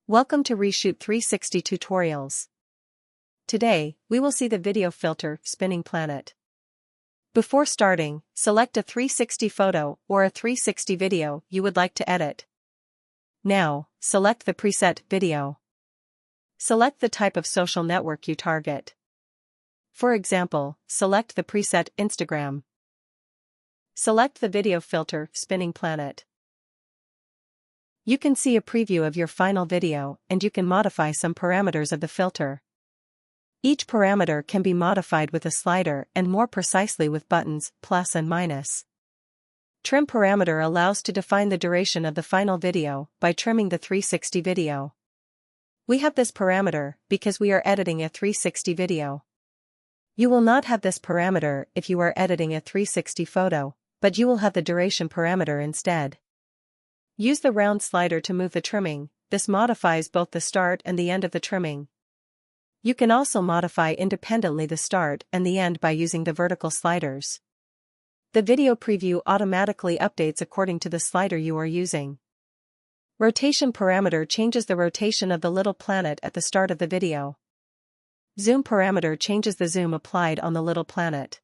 Welcome to Reshoot 360 Tutorials. Today, we will see the video filter, Spinning Planet. Before starting, select a 360 photo or a 360 video you would like to edit. Now, select the preset video. Select the type of social network you target. For example, select the preset Instagram. Select the video filter, Spinning Planet. You can see a preview of your final video, and you can modify some parameters of the filter. Each parameter can be modified with a slider and more precisely with buttons, plus and minus. Trim parameter allows to define the duration of the final video by trimming the 360 video. We have this parameter because we are editing a 360 video. You will not have this parameter if you are editing a 360 photo, but you will have the duration parameter instead. Use the round slider to move the trimming. This modifies both the start and the end of the trimming. You can also modify independently the start and the end by using the vertical sliders. The video preview automatically updates according to the slider you are using. Rotation parameter changes the rotation of the little planet at the start of the video. Zoom parameter changes the zoom applied on the little planet.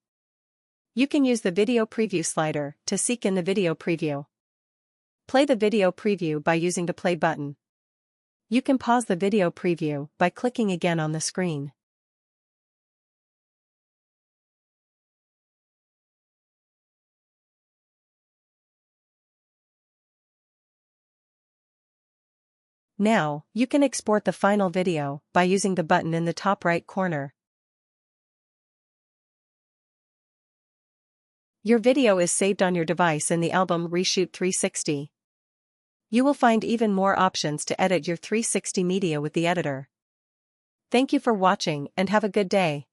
You can use the video preview slider to seek in the video preview. Play the video preview by using the play button. You can pause the video preview by clicking again on the screen. Now, you can export the final video by using the button in the top right corner. Your video is saved on your device in the album Reshoot 360. You will find even more options to edit your 360 media with the editor. Thank you for watching and have a good day.